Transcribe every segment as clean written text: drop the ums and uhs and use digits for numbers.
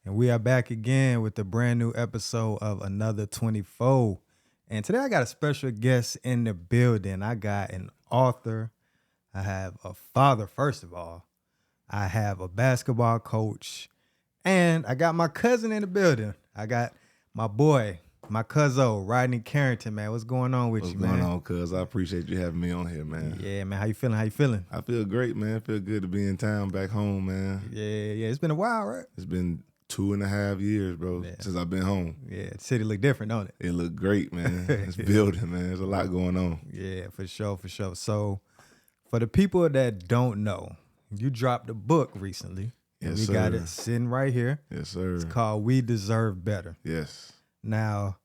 And we are back again with a brand new episode of Another 24. And today I got a special guest in the building. I got an author. I have a father, first of all. I have a basketball coach. And I got my cousin in the building. I got my boy, my cousin, Rodney Carrington, man. What's going on with you, man? What's going on, cuz? I appreciate you having me on here, man. Yeah, man. How you feeling? How you feeling? I feel great, man. I feel good to be in town back home, man. Yeah. It's been a while, right? It's been 2.5 years, bro, since I've been home. Yeah, the city look different, don't it? It look great, man. It's building, man. There's a lot going on. Yeah, for sure. So, for the people that don't know, you dropped a book recently. Yes, we sir. got it sitting right here. Yes, sir. It's called We Deserve Better. Yes. Now,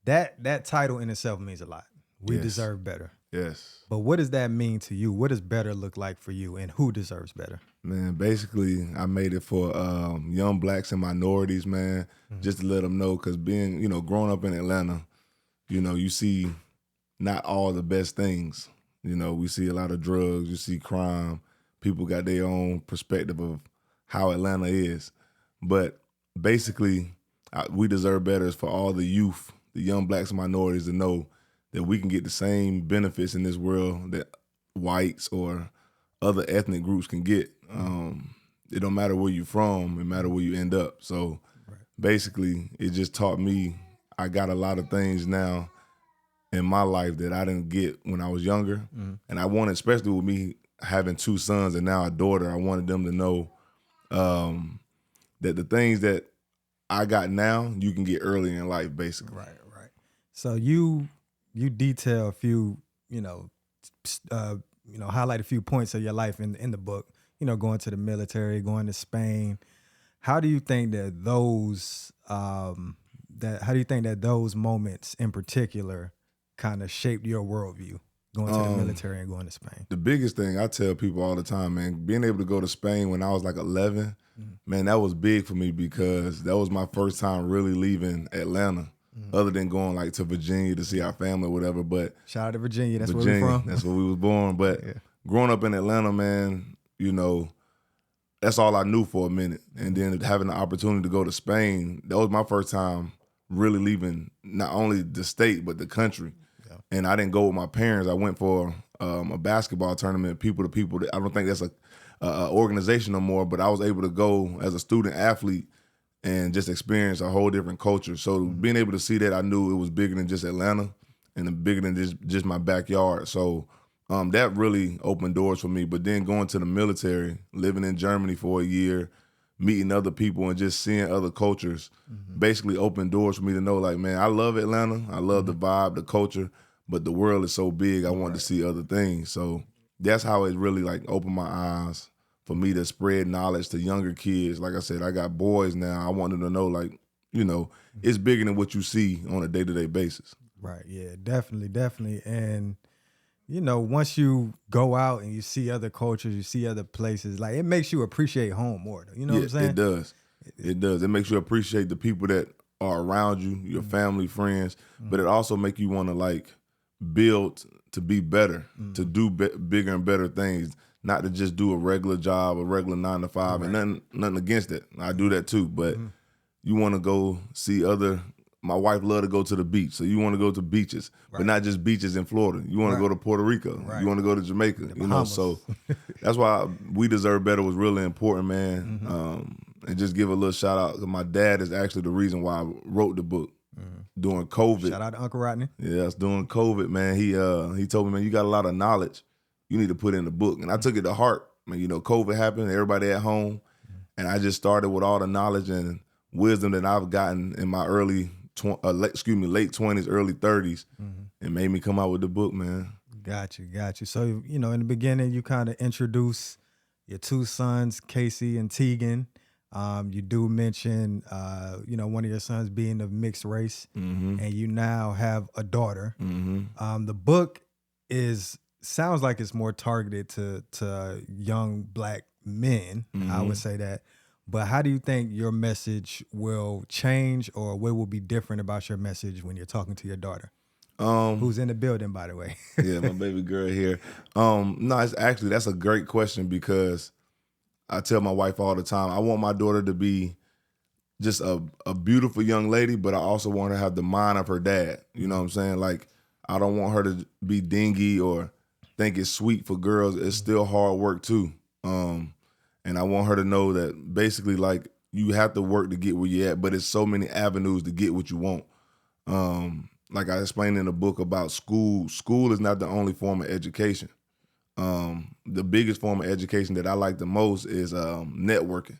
that title in itself means a lot. We Yes. deserve better. Yes. But what does that mean to you? What does better look like for you, and who deserves better? Man, basically, I made it for young blacks and minorities, man, just to let them know, because being, growing up in Atlanta, you see not all the best things. We see a lot of drugs, you see crime. People got their own perspective of how Atlanta is. But basically, we deserve better is for all the youth, the young blacks and minorities, to know that we can get the same benefits in this world that whites or other ethnic groups can get. It don't matter where you're from, it matter where you end up. So basically, it just taught me I got a lot of things now in my life that I didn't get when I was younger. And I wanted, especially with me having two sons and now a daughter, I wanted them to know that the things that I got now, you can get early in life, basically. Right. So you detail a few, highlight a few points of your life in the book. Going to the military, going to Spain. How do you think that those moments in particular kind of shaped your worldview? Going to the military and going to Spain. The biggest thing I tell people all the time, man, being able to go to Spain when I was like 11, man, that was big for me because that was my first time really leaving Atlanta. Other than going like to Virginia to see our family or whatever. But shout out to Virginia. That's where we're from. That's where we was born. But growing up in Atlanta, man, that's all I knew for a minute. And then having the opportunity to go to Spain, that was my first time really leaving not only the state, but the country. Yeah. And I didn't go with my parents. I went for a basketball tournament, people to people. I don't think that's a organization no more, but I was able to go as a student athlete and just experience a whole different culture. So being able to see that, I knew it was bigger than just Atlanta and bigger than just my backyard. So that really opened doors for me. But then going to the military, living in Germany for a year, meeting other people and just seeing other cultures, basically opened doors for me to know, like, man, I love Atlanta. I love the vibe, the culture, but the world is so big, I wanted to see other things. So that's how it really like opened my eyes for me to spread knowledge to younger kids. Like I said, I got boys now. I want them to know, like, it's bigger than what you see on a day-to-day basis. Right, yeah, definitely. And, once you go out and you see other cultures, you see other places, like, it makes you appreciate home more, though. You know what I'm saying? It does. It does. It makes you appreciate the people that are around you, your family, friends, but it also make you want to, like, build to be better, to do bigger and better things. Not to just do a regular job, a regular 9 to 5, and nothing against it. I do that too, but you want to go see other. My wife love to go to the beach, so you want to go to beaches, but not just beaches in Florida. You want to go to Puerto Rico. You want to go to Jamaica. So that's why We Deserve Better was really important, man. And just give a little shout out. My dad is actually the reason why I wrote the book during COVID. Shout out to Uncle Rodney. Yeah, it's during COVID, man. He told me, man, you got a lot of knowledge. You need to put in the book. And I took it to heart. I mean, COVID happened, everybody at home. And I just started with all the knowledge and wisdom that I've gotten in my late 20s, early 30s, and made me come out with the book, man. Got you. So, in the beginning, you kind of introduce your two sons, Casey and Tegan. You do mention, one of your sons being of mixed race, and you now have a daughter. The book sounds like it's more targeted to young black men. I would say that. But how do you think your message will change, or what will be different about your message when you're talking to your daughter? Who's in the building, by the way? Yeah, my baby girl here. No, that's a great question, because I tell my wife all the time, I want my daughter to be just a beautiful young lady, but I also want her to have the mind of her dad. You know what I'm saying? Like, I don't want her to be dingy or think it's sweet for girls. It's still hard work too. And I want her to know that basically, like, you have to work to get where you're at, but it's so many avenues to get what you want. Like I explained in the book about school. School is not the only form of education. The biggest form of education that I like the most is networking.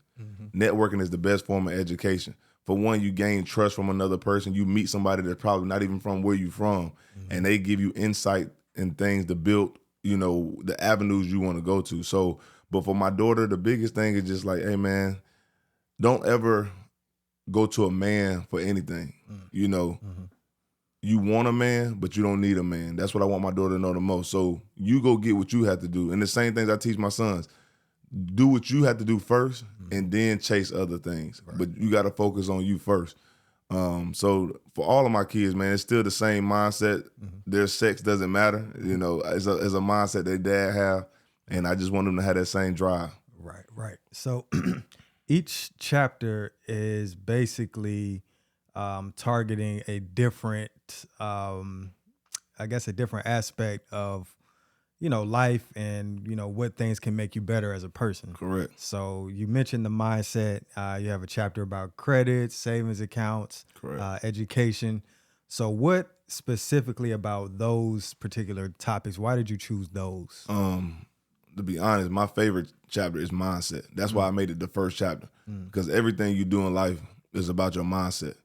Networking is the best form of education. For one, you gain trust from another person. You meet somebody that's probably not even from where you're from, and they give you insight and things to build, the avenues you want to go to. So, but for my daughter, the biggest thing is just like, hey man, don't ever go to a man for anything. You want a man, but you don't need a man. That's what I want my daughter to know the most. So you go get what you have to do. And the same things I teach my sons. Do what you have to do first and then chase other things. Right. But you got to focus on you first. So for all of my kids, man, it's still the same mindset. Their sex doesn't matter. It's a mindset that dad have. And I just want them to have that same drive. Right. So each chapter is basically targeting a different, a different aspect of, life and, what things can make you better as a person. Correct. So you mentioned the mindset. You have a chapter about credit, savings accounts, education. So what specifically about those particular topics? Why did you choose those? To be honest, my favorite chapter is mindset. That's why I made it the first chapter, because everything you do in life is about your mindset.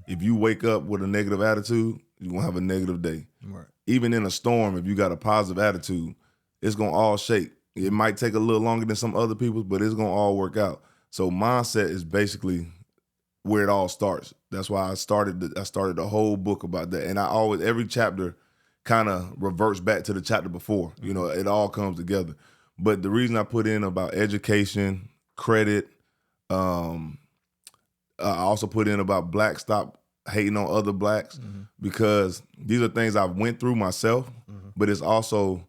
If you wake up with a negative attitude, you're going to have a negative day. Right. Even in a storm, if you got a positive attitude, it's going to all shake. It might take a little longer than some other people's, but it's going to all work out. So mindset is basically where it all starts. That's why I started the whole book about that. And every chapter kind of reverts back to the chapter before. It all comes together. But the reason I put in about education, credit, I also put in about blacks stop hating on other blacks, because these are things I've went through myself, but it's also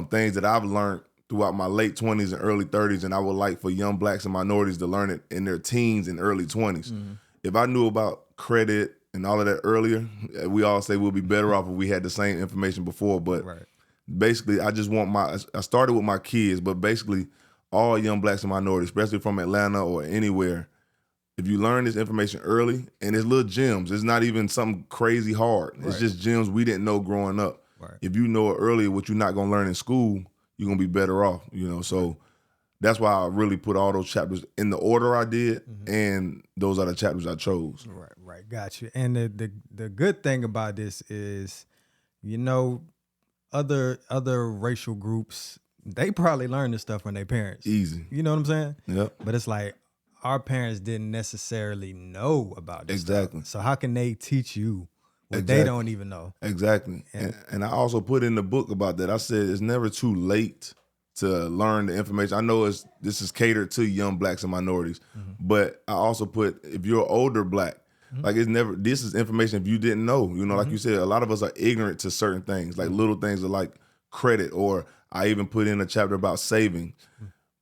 things that I've learned throughout my late 20s and early 30s, and I would like for young blacks and minorities to learn it in their teens and early 20s. If I knew about credit and all of that earlier, we all say we'll be better off if we had the same information before, but basically I started with my kids, but basically all young blacks and minorities, especially from Atlanta or anywhere, if you learn this information early, and it's little gems, it's not even something crazy hard. It's just gems we didn't know growing up. Right. If you know it earlier, what you're not going to learn in school, you're going to be better off, So that's why I really put all those chapters in the order I did, and those are the chapters I chose. Right. Got you. And the good thing about this is, other racial groups, they probably learn this stuff from their parents. Easy. You know what I'm saying? Yep. But it's like, our parents didn't necessarily know about this stuff. So how can they teach you what they don't even know? Exactly. And I also put in the book about that. I said it's never too late to learn the information. I know this is catered to young blacks and minorities, but I also put, if you're older black, like this is information if you didn't know. Like you said, a lot of us are ignorant to certain things, like little things like credit, or I even put in a chapter about saving.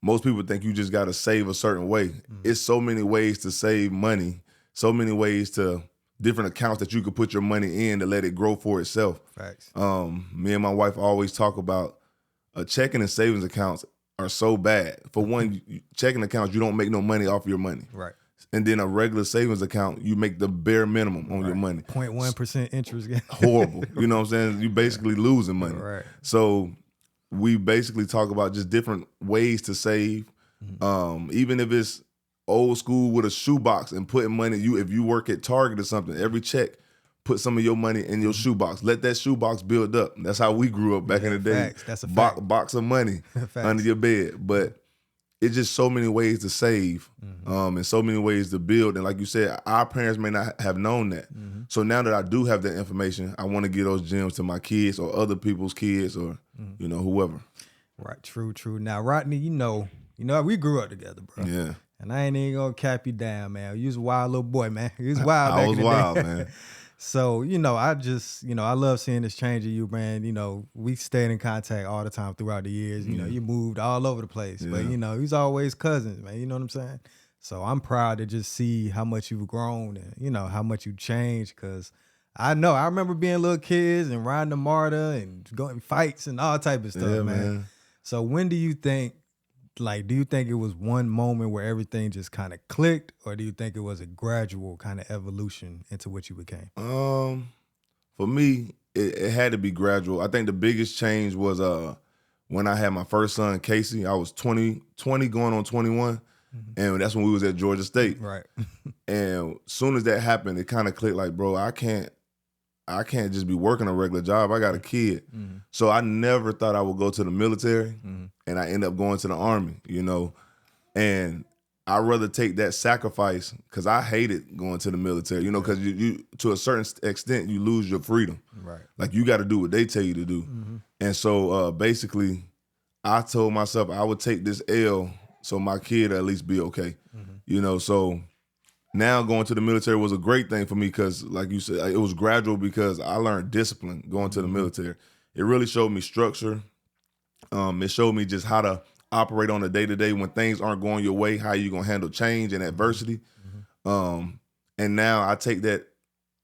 Most people think you just got to save a certain way. It's so many ways to save money, so many ways to different accounts that you could put your money in to let it grow for itself. Facts. Me and my wife always talk about checking and savings accounts are so bad. For one, checking accounts, you don't make no money off your money. Right. And then a regular savings account, you make the bare minimum on your money. 0.1% interest. Horrible. You know what I'm saying? You basically losing money. Right. So we basically talk about just different ways to save. Even if it's old school with a shoebox and putting money, if you work at Target or something, every check, put some of your money in your shoebox. Let that shoebox build up. That's how we grew up back in the day. Facts. That's a fact. Box of money under your bed. But it's just so many ways to save, and so many ways to build. And like you said, our parents may not have known that. So now that I do have that information, I want to give those gems to my kids or other people's kids or, whoever. Right. True. Now, Rodney, we grew up together, bro. Yeah. And I ain't even gonna cap you down, man. You was a wild little boy, man. You was wild back in the day. I was wild, man. So, I love seeing this change in you, man. We stayed in contact all the time throughout the years. You moved all over the place. Yeah. But, he's always cousins, man. You know what I'm saying? So I'm proud to just see how much you've grown and, you know, how much you changed. Cause I remember being little kids and riding the MARTA and going fights and all type of stuff, Yeah, man. man. So when do you think, like, do you think it was one moment where everything just kind of clicked, or do you think it was a gradual kind of evolution into what you became? For me, it had to be gradual. I think the biggest change was when I had my first son, Casey. I was 20 going on 21, and that's when we was at Georgia State. Right. And as soon as that happened, it kind of clicked like, bro, I can't just be working a regular job. I got a kid. So I never thought I would go to the military, and I ended up going to the Army, you know. And I'd rather take that sacrifice because I hated going to the military, you know, because you to a certain extent, you lose your freedom. Right. Like, you got to do what they tell you to do. And so basically, I told myself I would take this L so my kid at least be okay, you know. So now going to the military was a great thing for me because, like you said, it was gradual because I learned discipline going to the military. It really showed me structure. It showed me just how to operate on a day-to-day when things aren't going your way, how you going to handle change and adversity. And now I take that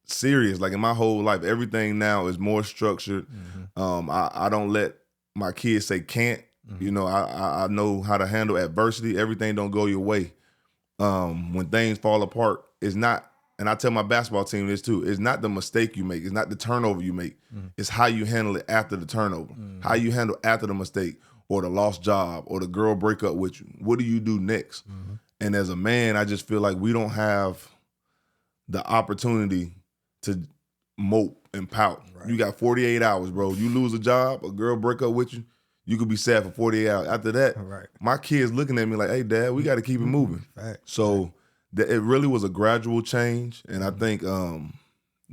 serious. Like, in my whole life, everything now is more structured. I don't let my kids say can't. You know, I know how to handle adversity. Everything don't go your way. When things fall apart, it's not, and I tell my basketball team this too, it's not the mistake you make, it's not the turnover you make, it's how you handle it after the turnover, how you handle after the mistake or the lost job or the girl break up with you. What do you do next? And as a man, I just feel like we don't have the opportunity to mope and pout. Right. You got 48 hours, bro. You lose a job, a girl break up with you, you could be sad for 48 hours. After that, my kids looking at me like, hey, Dad, we got to keep it moving. So it really was a gradual change. And I think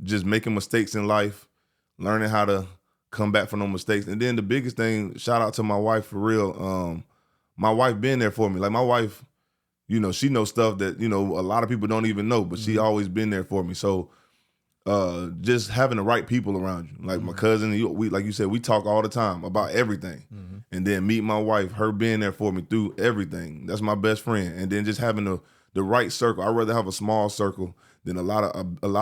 just making mistakes in life, learning how to come back from those mistakes. And then the biggest thing, shout out to my wife for real. My wife been there for me. Like, my wife, you know, she knows stuff that, you know, a lot of people don't even know, but she always been there for me. So just having the right people around you, like my cousin, we, like you said, we talk all the time about everything. And then meet my wife, her being there for me through everything. That's my best friend. And then just having the right circle. I'd rather have a small circle than a lot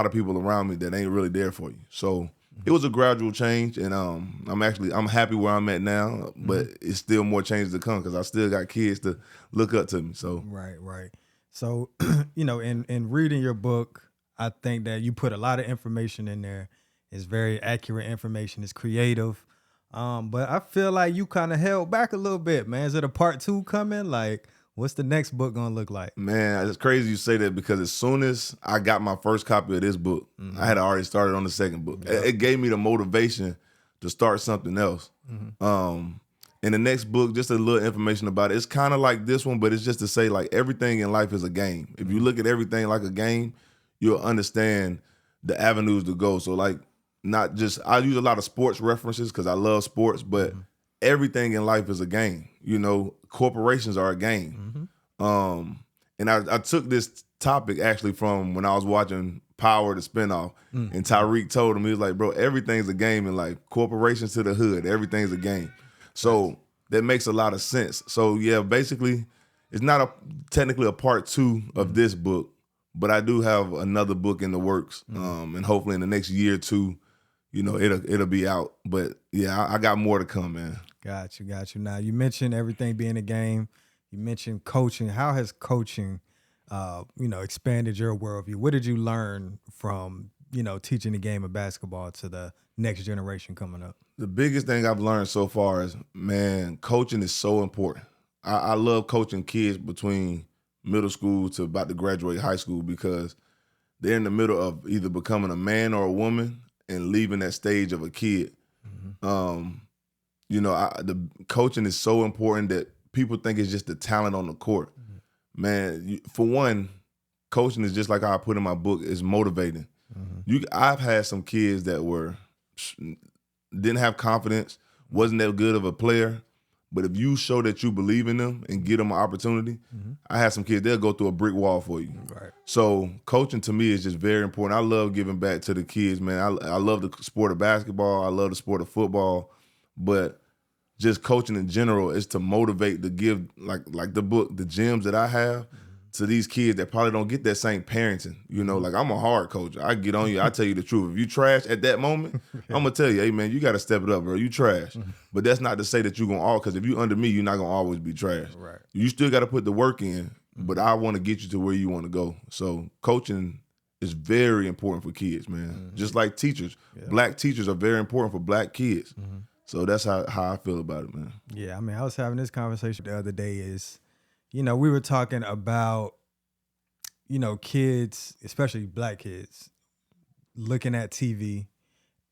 of people around me that ain't really there for you. So it was a gradual change, and I'm happy where I'm at now, but it's still more changes to come because I still got kids to look up to me. So right. So you know, in reading your book, I think that you put a lot of information in there. It's very accurate information. It's creative. But I feel like you kind of held back a little bit, man. Is it a part 2 coming? Like, what's the next book gonna look like? Man, it's crazy you say that because as soon as I got my first copy of this book, I had already started on the second book. It gave me the motivation to start something else. In the next book, just a little information about it. It's kind of like this one, but it's just to say, like, everything in life is a game. If you look at everything like a game, you'll understand the avenues to go. So, like, not just, I use a lot of sports references because I love sports, but everything in life is a game. You know, corporations are a game. And I took this topic actually from when I was watching Power, the spinoff, and Tyreek told him, he was like, bro, everything's a game in life. Corporations to the hood, everything's a game. So that makes a lot of sense. So yeah, basically, it's not technically a part 2 of this book, but I do have another book in the works, and hopefully in the next year or 2, you know, it'll be out. But yeah, I got more to come, man. Got you. Now, you mentioned everything being a game. You mentioned coaching. How has coaching, you know, expanded your worldview? What did you learn from, you know, teaching the game of basketball to the next generation coming up? The biggest thing I've learned so far is, man, coaching is so important. I love coaching kids between middle school to about to graduate high school because they're in the middle of either becoming a man or a woman and leaving that stage of a kid. You know, the coaching is so important that people think it's just the talent on the court. Man, for one, coaching is just like how I put in my book, is motivating. I've had some kids that didn't have confidence, wasn't that good of a player, but if you show that you believe in them and give them an opportunity, I had some kids, they'll go through a brick wall for you. Right. So coaching to me is just very important. I love giving back to the kids, man. I love the sport of basketball. I love the sport of football, but just coaching in general is to motivate, to give, like the book, the gems that I have, to these kids that probably don't get that same parenting. You know, like I'm a hard coach. I get on you. I tell you the truth. If you trash at that moment, I'm gonna tell you, hey man, you got to step it up, bro. You trash. But that's not to say that you're gonna all, because if you under me, you're not gonna always be trash. Right. You still got to put the work in. But I want to get you to where you want to go. So coaching is very important for kids, man. Just like teachers. Yeah. Black teachers are very important for black kids. So that's how I feel about it, man. Yeah, I mean, I was having this conversation the other day is, you know, we were talking about, you know, kids, especially black kids, looking at TV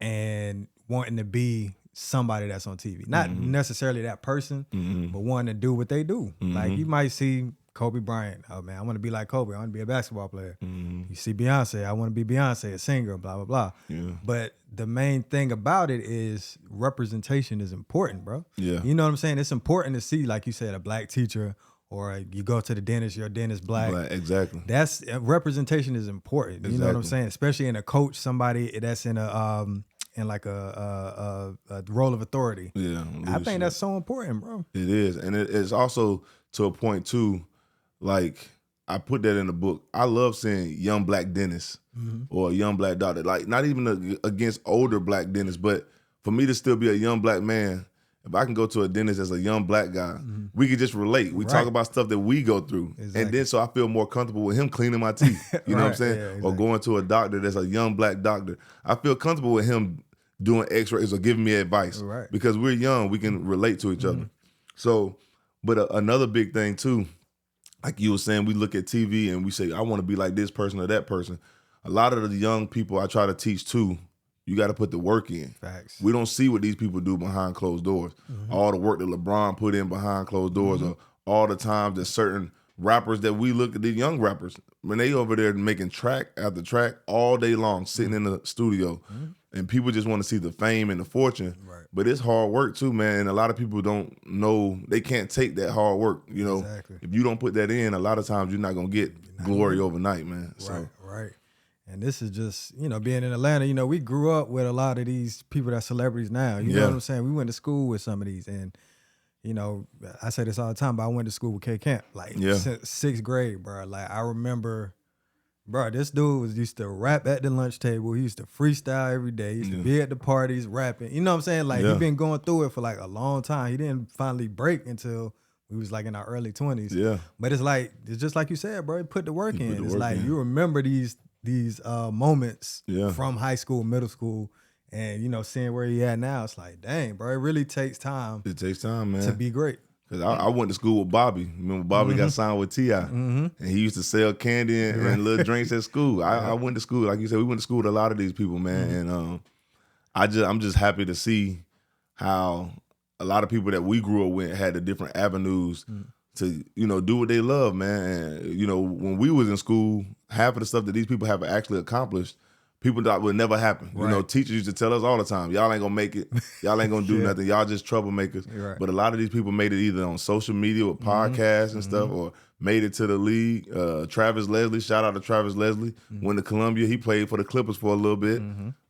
and wanting to be somebody that's on TV. Not necessarily that person, but wanting to do what they do. Like you might see Kobe Bryant. Oh man, I want to be like Kobe. I want to be a basketball player. You see Beyonce. I want to be Beyonce, a singer, blah, blah, blah. Yeah. But the main thing about it is representation is important, bro. Yeah. You know what I'm saying? It's important to see, like you said, a black teacher, or you go to the dentist, your dentist black. Exactly. That's representation is important. Exactly. You know what I'm saying? Especially in a coach, somebody that's in a role of authority. Yeah. I think that's so important, bro. It is. And it's also to a point too, like I put that in the book. I love seeing young black dentists or a young black doctor. Like not even against older black dentists, but for me to still be a young black man, if I can go to a dentist as a young black guy, we can just relate. We talk about stuff that we go through. Exactly. And then so I feel more comfortable with him cleaning my teeth. You know what I'm saying? Yeah, exactly. Or going to a doctor that's a young black doctor. I feel comfortable with him doing x-rays or giving me advice. Right. Because we're young, we can relate to each other. So, but another big thing too, like you were saying, we look at TV and we say, I want to be like this person or that person. A lot of the young people I try to teach too, you got to put the work in. Facts. We don't see what these people do behind closed doors. All the work that LeBron put in behind closed doors, or all the times that certain rappers that we look at, the young rappers, when they over there making track after track all day long, sitting in the studio, and people just want to see the fame and the fortune. Right. But it's hard work too, man. And a lot of people don't know, they can't take that hard work. You know, if you don't put that in, a lot of times you're not gonna get glory overnight, man. Right. And this is just, you know, being in Atlanta, you know, we grew up with a lot of these people that's celebrities now. You know what I'm saying? We went to school with some of these. And, you know, I say this all the time, but I went to school with K Camp, like since sixth grade, bro. Like, I remember, bro, this dude used to rap at the lunch table. He used to freestyle every day. He used to be at the parties rapping. You know what I'm saying? Like, he been going through it for like a long time. He didn't finally break until we was like in our early 20s. Yeah. But it's just like you said, bro, put the work in. It's like you remember these moments from high school, middle school, and, you know, seeing where he at now, it's like, dang, bro, it really takes time. It takes time, man. To be great. Because I went to school with Bobby. Remember Bobby got signed with T.I. And he used to sell candy and little drinks at school. I went to school. Like you said, we went to school with a lot of these people, man. And I'm just happy to see how a lot of people that we grew up with had the different avenues to, you know, do what they love, man. And, you know, when we was in school, half of the stuff that these people have actually accomplished, people thought would never happen. Right. You know, teachers used to tell us all the time, y'all ain't gonna make it. Y'all ain't gonna do nothing. Y'all just troublemakers. Right. But a lot of these people made it either on social media with podcasts and stuff, or made it to the league. Travis Leslie, shout out to Travis Leslie, went to Columbia. He played for the Clippers for a little bit.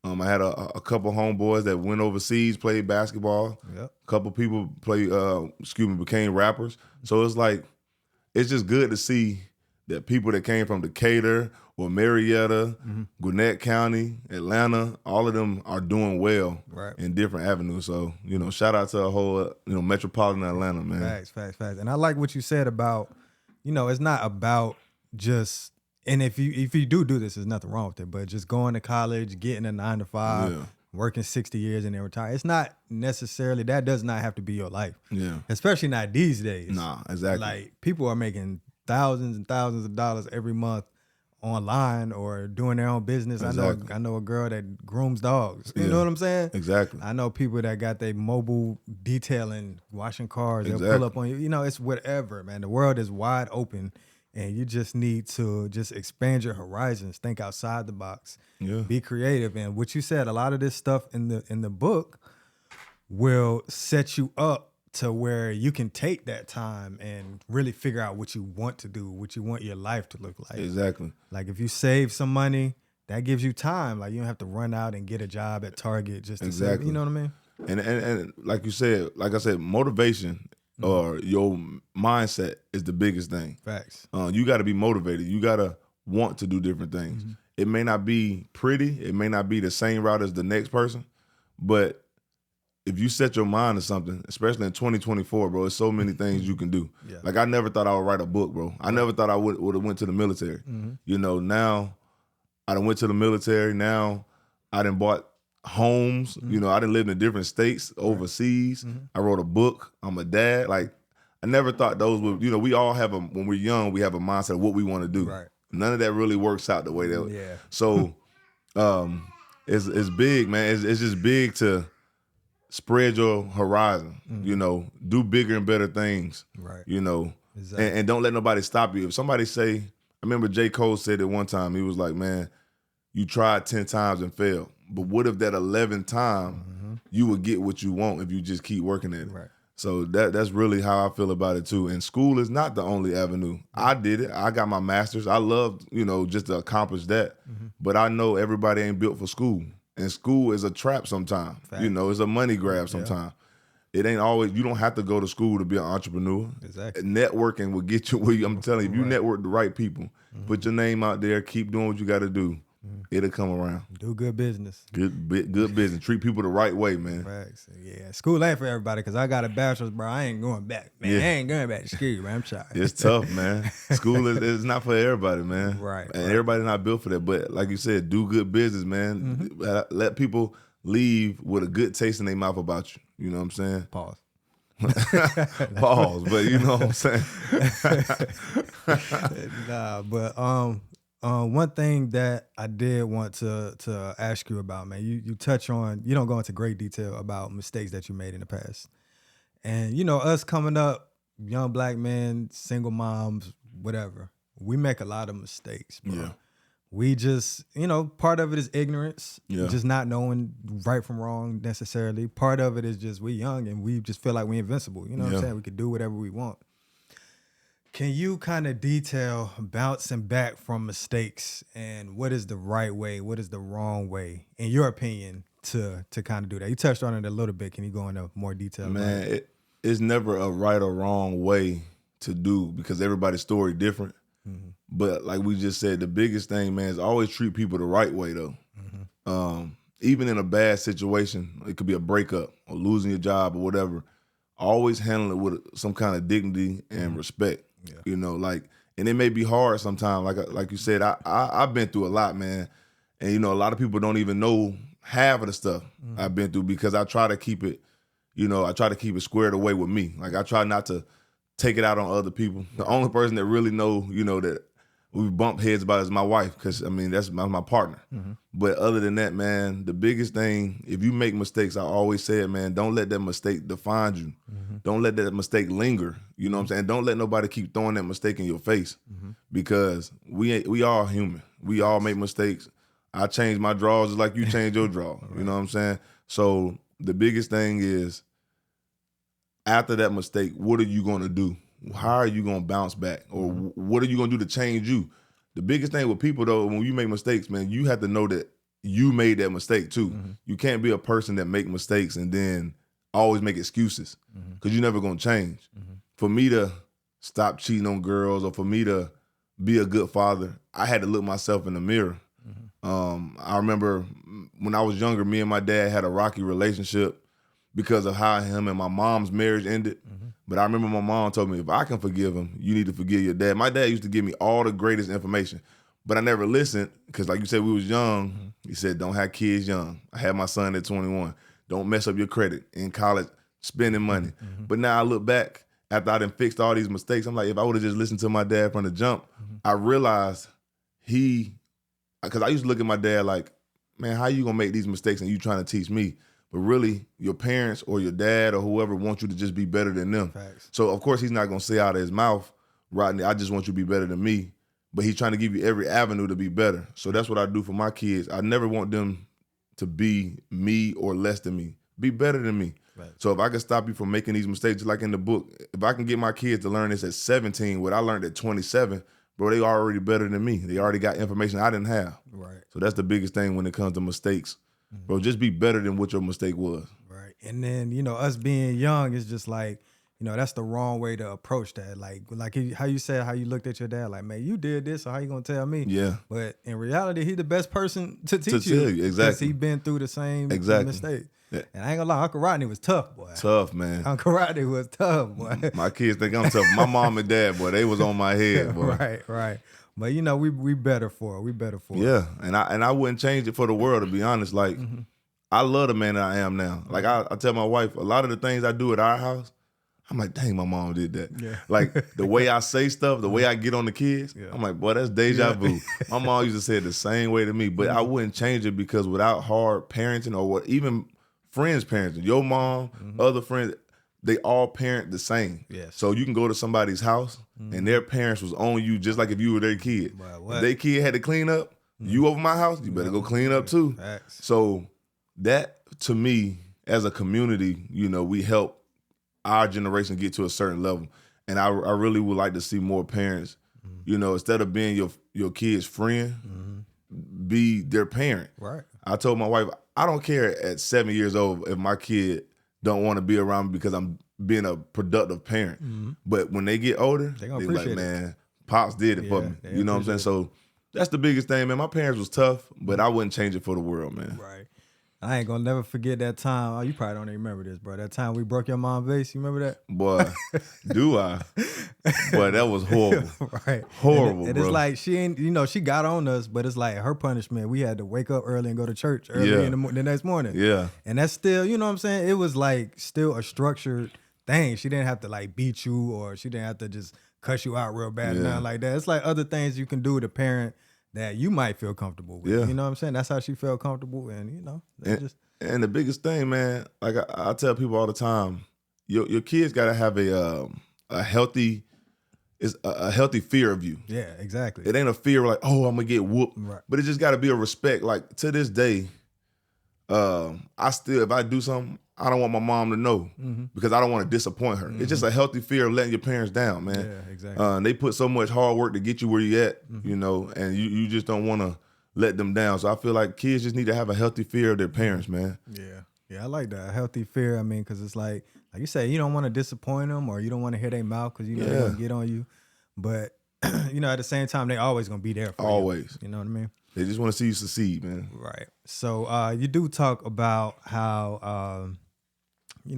I had a couple homeboys that went overseas, played basketball. A couple people became rappers. So it's like, it's just good to see that people that came from Decatur or Marietta, Gwinnett County, Atlanta, all of them are doing well in different avenues. So, you know, shout out to a whole, you know, metropolitan Atlanta, man. Facts. And I like what you said about, you know, it's not about just, and if you do this, there's nothing wrong with it, but just going to college, getting a 9 to 5, working 60 years and then retire. It's not necessarily, that does not have to be your life. Yeah. Especially not these days. Nah, exactly. Like, people are making thousands and thousands of dollars every month online or doing their own business. Exactly. I know a girl that grooms dogs. You know what I'm saying? Exactly. I know people that got their mobile detailing, washing cars. They'll pull up on you. You know, it's whatever, man. The world is wide open, and you just need to just expand your horizons, think outside the box, be creative. And what you said, a lot of this stuff in the book will set you up to where you can take that time and really figure out what you want to do, what you want your life to look like. Exactly. Like, if you save some money, that gives you time. Like, you don't have to run out and get a job at Target just to save, you know what I mean? And like you said, like I said, motivation or your mindset is the biggest thing. Facts. You got to be motivated. You got to want to do different things. It may not be pretty. It may not be the same route as the next person, but if you set your mind to something, especially in 2024, bro, there's so many things you can do. Yeah. Like I never thought I would write a book, bro. I never thought I would have went to the military. You know, now I done went to the military. Now I done bought homes. You know, I done lived in different states, overseas. I wrote a book. I'm a dad. Like I never thought those would, you know, we all have when we're young, we have a mindset of what we want to do. Right. None of that really works out the way that. Yeah. So it's big, man. It's just big to spread your horizon, you know, do bigger and better things, Right. you know, Exactly. and don't let nobody stop you. If somebody say, I remember J. Cole said it one time, he was like, man, you tried 10 times and failed, but what if that 11th time you would get what you want if you just keep working at it? Right. So that's really how I feel about it too. And school is not the only avenue. I did it. I got my master's. I loved, you know, just to accomplish that. But I know everybody ain't built for school. And school is a trap sometimes. You know, it's a money grab sometimes. It ain't always, you don't have to go to school to be an entrepreneur. Exactly. Networking will get you where I'm telling you, if you network the right people, put your name out there, keep doing what you got to do, it'll come around. Do good business. Good business. Treat people the right way, man. Facts. Yeah. School ain't for everybody because I got a bachelor's, bro. I ain't going back, man. I ain't going back to school, man. I'm sorry. It's tough, man. School is not for everybody, man. Right. And everybody's not built for that. But like you said, do good business, man. Let people leave with a good taste in their mouth about you. You know what I'm saying? Pause. Pause, but you know what I'm saying? Nah, but one thing that I did want to ask you about, man, you touch on, you don't go into great detail about mistakes that you made in the past. And, you know, us coming up, young black men, single moms, whatever, we make a lot of mistakes, bro. Yeah. We just, you know, part of it is ignorance, Yeah. just not knowing right from wrong necessarily. Part of it is just we young and we just feel like we're invincible. You know what I'm saying? We can do whatever we want. Can you kind of detail bouncing back from mistakes and what is the right way, what is the wrong way, in your opinion, to kind of do that? You touched on it a little bit. Can you go into more detail? Man, it's never a right or wrong way to do because everybody's story different. But like we just said, the biggest thing, man, is always treat people the right way, though. Even in a bad situation, it could be a breakup or losing your job or whatever, always handle it with some kind of dignity and respect. Yeah. You know, like, and it may be hard sometimes. Like you said, I've been through a lot, man. And, you know, a lot of people don't even know half of the stuff I've been through because I try to keep it, you know, I try to keep it squared away with me. Like, I try not to take it out on other people. The only person that really know, you know, that we bump heads about is my wife because, I mean, that's my partner. But other than that, man, the biggest thing, if you make mistakes, I always say it, man, don't let that mistake define you. Don't let that mistake linger. You know what I'm saying? Don't let nobody keep throwing that mistake in your face because we all human. We all make mistakes. I change my drawers just like you change your draw. You know what I'm saying? So the biggest thing is after that mistake, what are you going to do? How are you going to bounce back? Or what are you going to do to change you? The biggest thing with people, though, when you make mistakes, man, you have to know that you made that mistake, too. You can't be a person that make mistakes and then always make excuses because you're never going to change. For me to stop cheating on girls or for me to be a good father, I had to look myself in the mirror. I remember when I was younger, me and my dad had a rocky relationship because of how him and my mom's marriage ended. But I remember my mom told me, if I can forgive him, you need to forgive your dad. My dad used to give me all the greatest information, but I never listened because like you said, we was young. He said, don't have kids young. I had my son at 21. Don't mess up your credit in college, spending money. But now I look back after I done fixed all these mistakes. I'm like, if I would have just listened to my dad from the jump, I realized because I used to look at my dad like, man, how you gonna make these mistakes and you trying to teach me? But really, your parents or your dad or whoever wants you to just be better than them. Facts. So, of course, he's not going to say out of his mouth, Rodney, I just want you to be better than me. But he's trying to give you every avenue to be better. So that's what I do for my kids. I never want them to be me or less than me. Be better than me. Right. So if I can stop you from making these mistakes, just like in the book, if I can get my kids to learn this at 17, what I learned at 27, bro, they already better than me. They already got information I didn't have. Right. So that's the biggest thing when it comes to mistakes. Bro, just be better than what your mistake was. Right. And then, you know, us being young is just like, that's the wrong way to approach that. Like how you said how you looked at your dad, like, man, you did this, so how you gonna tell me? Yeah. But in reality, he's the best person to teach tell you, because exactly. he been through the same mistake. Yeah. And I ain't gonna lie, Uncle Rodney was tough, boy. Tough, man. Uncle Rodney was tough, boy. My kids think I'm tough. My mom and dad, boy, they was on my head, boy. Right. But we better for it. We better for it. Yeah, and I wouldn't change it for the world, to be honest. Like, I love the man that I am now. Like, I tell my wife, a lot of the things I do at our house, I'm like, dang, my mom did that. Yeah. Like, the way I say stuff, the way I get on the kids, I'm like, boy, that's deja vu. My mom used to say it the same way to me, but I wouldn't change it because without hard parenting or what, even friends parenting, your mom, other friends, they all parent the same. Yes. So you can go to somebody's house and their parents was on you just like if you were their kid. If their kid had to clean up, you over my house, you better go clean up too. Facts. So that, to me, as a community, we help our generation get to a certain level. And I really would like to see more parents, instead of being your kid's friend, be their parent. Right. I told my wife, I don't care at 7 years old if my kid don't want to be around me because I'm being a productive parent. But when they get older, they're like, man, Pops did it for me. You know what I'm saying? So that's the biggest thing, man. My parents was tough, but I wouldn't change it for the world, man. Right. I ain't gonna never forget that time. Oh, you probably don't even remember this, bro. That time we broke your mom's vase. You remember that? Boy, do I? Boy, that was horrible. Right. Horrible, and bro. It's like she ain't, she got on us, but it's like her punishment. We had to wake up early and go to church early in the next morning. Yeah. And that's still, you know what I'm saying? It was like still a structured thing. She didn't have to like beat you or she didn't have to just cuss you out real bad or nothing like that. It's like other things you can do to parent that you might feel comfortable with. Yeah. You know what I'm saying? That's how she felt comfortable. And, And the biggest thing, man, like I tell people all the time, your kids got to have a healthy fear of you. Yeah, exactly. It ain't a fear like, oh, I'm gonna get whooped. Right. But it just got to be a respect. Like, to this day, if I do something, I don't want my mom to know because I don't want to disappoint her. It's just a healthy fear of letting your parents down, man. Yeah, exactly. They put so much hard work to get you where you at, and you just don't want to let them down. So I feel like kids just need to have a healthy fear of their parents, man. Yeah, I like that. A healthy fear. I mean, because it's like you say, you don't want to disappoint them or you don't want to hear their mouth because they're going to get on you. But, at the same time, they always going to be there for you. Always. You know what I mean? They just want to see you succeed, man. Right. So you do talk about how,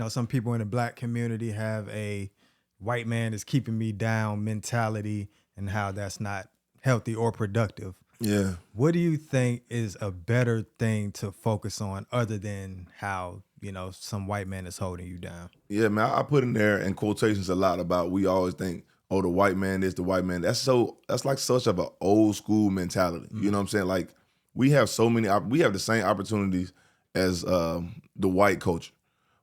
some people in the black community have a white man is keeping me down mentality and how that's not healthy or productive. Yeah. What do you think is a better thing to focus on other than how, some white man is holding you down? Yeah, man, I put in there in quotations a lot about we always think, oh, the white man is the white man. That's like such of an old school mentality. You know what I'm saying? Like, we have the same opportunities as the white culture.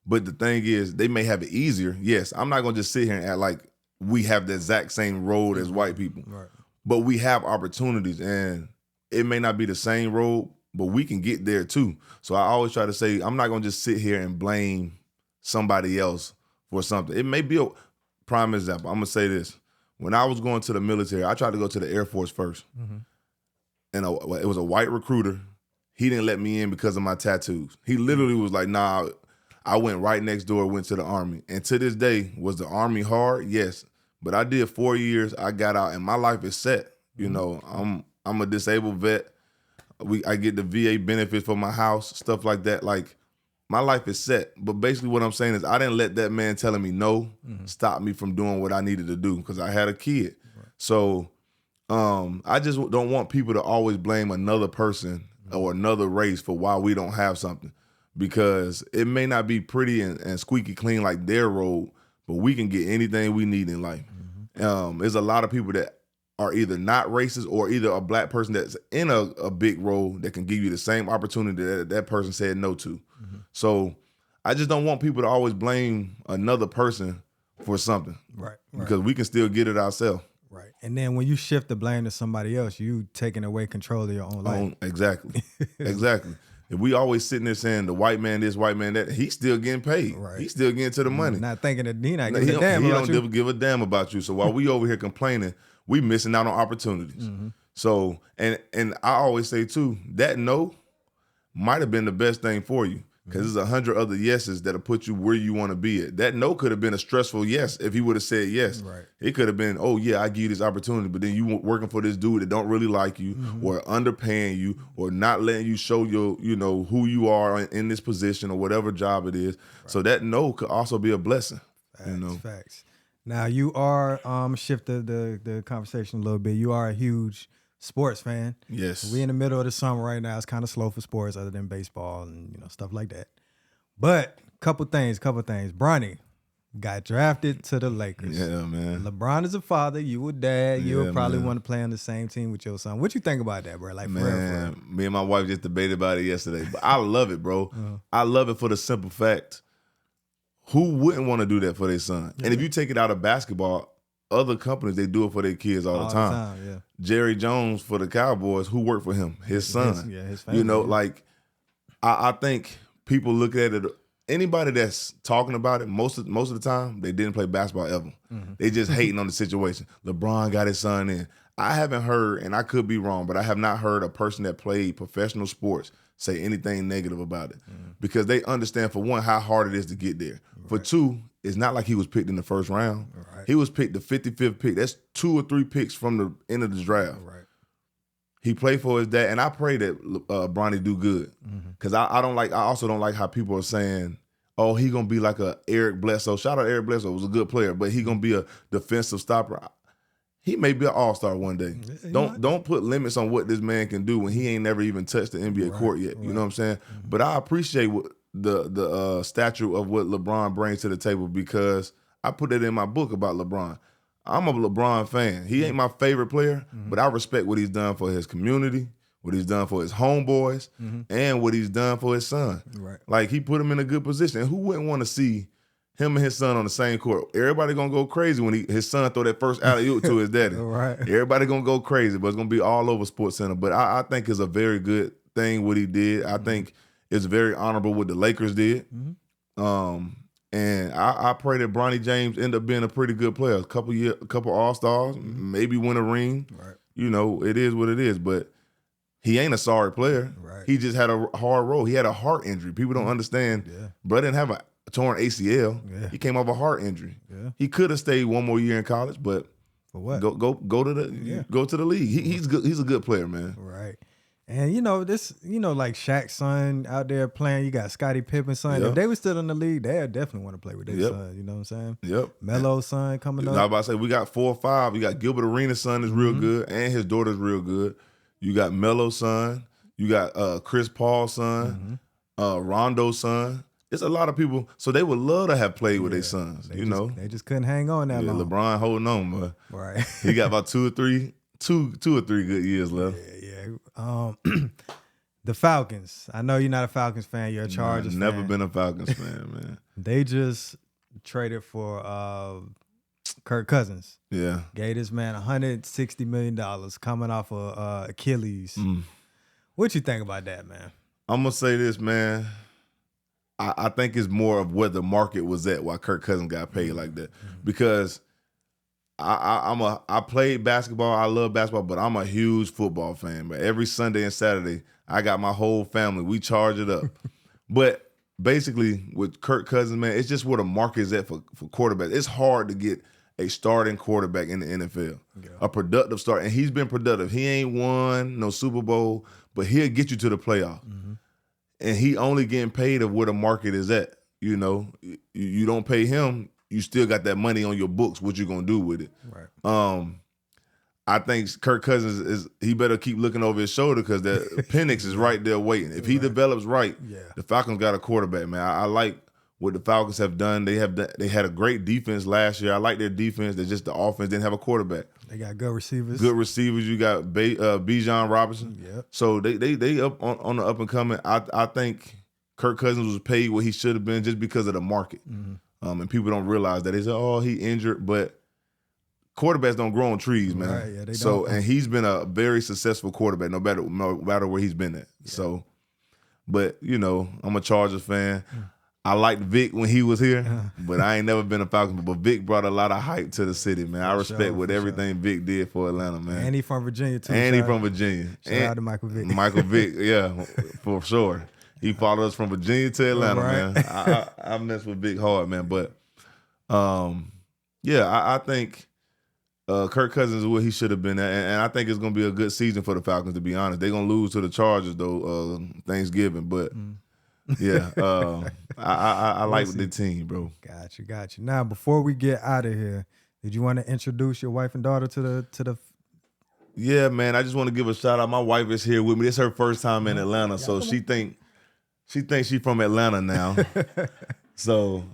But the thing is, they may have it easier. Yes, I'm not going to just sit here and act like we have the exact same road as white people. Right. But we have opportunities, and it may not be the same road, but we can get there too. So I always try to say, I'm not going to just sit here and blame somebody else for something. It may be a prime example. I'm going to say this. When I was going to the military, I tried to go to the Air Force first. And it was a white recruiter. He didn't let me in because of my tattoos. He literally was like, nah. I went right next door, went to the Army. And to this day, was the Army hard? Yes. But I did 4 years. I got out, and my life is set. I'm a disabled vet. I get the VA benefits for my house, stuff like that. Like, my life is set. But basically what I'm saying is I didn't let that man telling me no stop me from doing what I needed to do because I had a kid. Right. So I just don't want people to always blame another person or another race for why we don't have something. Because it may not be pretty and squeaky clean like their road, but we can get anything we need in life. There's a lot of people that are either not racist or either a black person that's in a big role that can give you the same opportunity that person said no to. So I just don't want people to always blame another person for something. Right. Because we can still get it ourselves. Right. And then when you shift the blame to somebody else, you taking away control of your own life. Exactly. Exactly. If we always sitting there saying the white man this, white man that, he's still getting paid. Right. He's still getting to the money. Not thinking that he not giving a damn about you. He don't give a damn about you. So while we over here complaining, we missing out on opportunities. So, and I always say too, that no might have been the best thing for you. because there's 100 other yeses that'll put you where you want to be at. That no could have been a stressful yes if he would have said yes. Right. It could have been, oh yeah, I give you this opportunity, but then you working for this dude that don't really like you, or underpaying you, or not letting you show your, who you are in this position or whatever job it is. Right. So that no could also be a blessing. Facts. Now you are shift the conversation a little bit. You are a huge sports fan. Yes. We in the middle of the summer right now. It's kind of slow for sports other than baseball and stuff like that. But couple things. Bronny got drafted to the Lakers. Yeah, man. LeBron is a father. You a dad. You would probably want to play on the same team with your son. What you think about that, bro? Like, man, for real. Me and my wife just debated about it yesterday. But I love it, bro. I love it for the simple fact, who wouldn't want to do that for their son? And if you take it out of basketball, other companies, they do it for their kids all the time. Yeah. Jerry Jones for the Cowboys, who worked for him? His son. His family. Like, I think people look at it, anybody that's talking about it, most of the time, they didn't play basketball ever. They just hating on the situation. LeBron got his son in. I haven't heard, and I could be wrong, but I have not heard a person that played professional sports say anything negative about it. Because they understand, for one, how hard it is to get there. Right. For two, it's not like he was picked in the first round. Right. He was picked the 55th pick. That's 2 or 3 picks from the end of the draft. Right. He played for his dad, and I pray that Bronny do good. Because I also don't like how people are saying, oh, he gonna be like a Eric Bledsoe. Shout out Eric Bledsoe, was a good player, but he gonna be a defensive stopper. He may be an all-star one day. Don't put limits on what this man can do when he ain't never even touched the NBA court yet. You know what I'm saying? But I appreciate what the stature of what LeBron brings to the table, because I put that in my book about LeBron. I'm a LeBron fan. He ain't my favorite player, but I respect what he's done for his community, what he's done for his homeboys, and what he's done for his son. Right. Like, he put him in a good position. And who wouldn't want to see him and his son on the same court? Everybody gonna go crazy when his son throw that first alley-oop to his daddy. Right. Everybody gonna go crazy, but it's gonna be all over SportsCenter. But I think it's a very good thing what he did. I think it's very honorable what the Lakers did. And I pray that Bronny James end up being a pretty good player. A couple All-Stars, maybe win a ring. Right. It is what it is. But he ain't a sorry player. Right. He just had a hard road. He had a heart injury. People don't understand. Yeah. Bro didn't have a torn ACL. Yeah. He came off a heart injury. Yeah. He could have stayed one more year in college, but for what? Go to the league. He's good. He's a good player, man. Right. And like Shaq's son out there playing. You got Scottie Pippen's son. If they were still in the league, they'd definitely want to play with their son. You know what I'm saying? Yep. Melo's son coming up. I was about to say, we got 4 or 5. You got Gilbert Arenas' son is real good, and his daughter's real good. You got Melo's son. You got Chris Paul's son. Rondo's son. It's a lot of people. So they would love to have played with their sons. They just couldn't hang on that long. LeBron holding on, but right. He got about 2 or 3 good years left. The Falcons. I know you're not a Falcons fan. You're a Chargers fan. Never been a Falcons fan, man. They just traded for Kirk Cousins. Yeah. Gave this man $160 million coming off of Achilles. What you think about that, man? I'm going to say this, man. I think it's more of where the market was at while Kirk Cousins got paid like that. Because I played basketball. I love basketball, but I'm a huge football fan. But every Sunday and Saturday, I got my whole family. We charge it up. But basically, with Kirk Cousins, man, it's just where the market is at for quarterbacks. It's hard to get a starting quarterback in the NFL, a productive start. And he's been productive. He ain't won no Super Bowl, but he'll get you to the playoff. And he only getting paid of where the market is at. You don't pay him, you still got that money on your books. What you gonna do with it? Right. I think Kirk Cousins he better keep looking over his shoulder, because that Penix is right there waiting. If he develops right, the Falcons got a quarterback, man. I like what the Falcons have done. They had a great defense last year. I like their defense. They just the offense didn't have a quarterback. They got good receivers. You got Bijan Robinson. Yep. So they up on the up and coming. I think Kirk Cousins was paid what he should have been just because of the market. And people don't realize that. They say, oh, he injured, but quarterbacks don't grow on trees, man. Right, yeah, they don't. And he's been a very successful quarterback, no matter where he's been at. Yeah. So, but I'm a Chargers fan. I liked Vic when he was here, but I ain't never been a Falcons. But Vic brought a lot of hype to the city, man. I respect everything Vic did for Atlanta, man. And he from Virginia too. Shout out to Michael Vick. Michael Vick, yeah, for sure. He followed us from Virginia to Atlanta, Right. man. I mess with Big Hard, man. But yeah, I think Kirk Cousins is where he should have been at, and I think it's gonna be a good season for the Falcons. To be honest, they're gonna lose to the Chargers though Thanksgiving, but yeah, I We'll like see. the team, bro. Got you. Now, before we get out of here, did you want to introduce your wife and daughter to the? Yeah, man. I just want to give a shout out. My wife is here with me. It's her first time in Atlanta, so she thinks she's from Atlanta now. So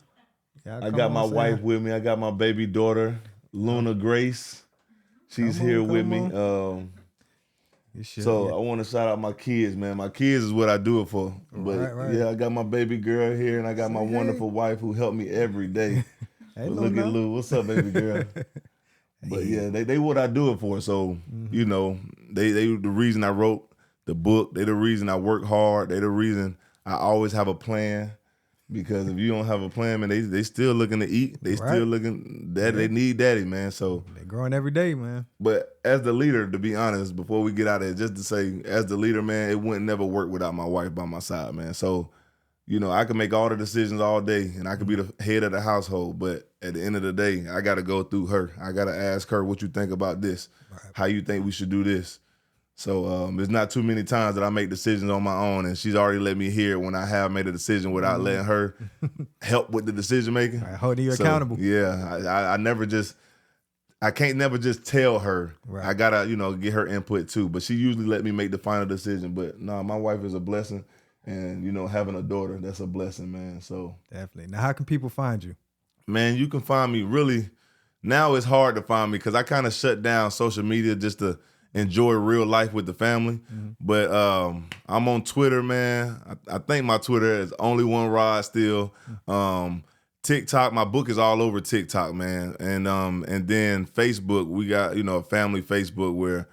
I got my wife with me. I got my baby daughter, Luna Grace. She's here with me. So I want to shout out my kids, man. My kids is what I do it for. But Right. yeah, I got my baby girl here, and I got my wonderful wife who helped me every day. Hey, look at Lou. What's up, baby girl? But yeah, they what I do it for. So you know, they the reason I wrote the book. They the reason I work hard. They the reason I always have a plan. Because if you don't have a plan, man, they still looking to eat. They still looking daddy. They need daddy, man. So they're growing every day, man. But as the leader, to be honest, before we get out of it, just to say, as the leader, man, it wouldn't never work without my wife by my side, man. So, you know, I can make all the decisions all day, and I could be the head of the household. But at the end of the day, I got to go through her. I got to ask her what you think about this, how you think we should do this. So there's not too many times that I make decisions on my own, and she's already let me hear when I have made a decision without letting her help with the decision making. Holding you accountable. Yeah, I can't never just tell her. Right. I gotta, get her input too. But she usually let me make the final decision. But no, my wife is a blessing, and having a daughter, that's a blessing, man. So definitely. Now, how can people find you? Man, you can find me really. Now it's hard to find me because I kind of shut down social media just to enjoy real life with the family. But I'm on Twitter, man. I think my Twitter is only one Rod still. TikTok, my book is all over TikTok, man. And then Facebook, we got, a family Facebook where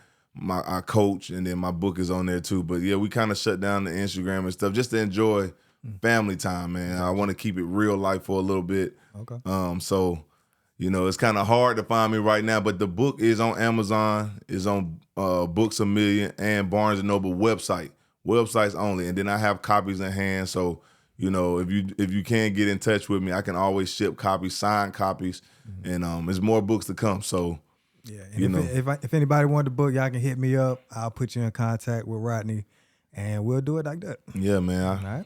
I coach, and then my book is on there too. But yeah, we kind of shut down the Instagram and stuff just to enjoy family time, man. I want to keep it real life for a little bit. Okay. So it's kind of hard to find me right now, but the book is on Amazon, is on Books A Million and Barnes & Noble websites only. And then I have copies in hand. So, if you can't get in touch with me, I can always ship copies, signed copies, and there's more books to come. So, yeah, and if anybody wanted the book, y'all can hit me up. I'll put you in contact with Rodney, and we'll do it like that. Yeah, man. All right.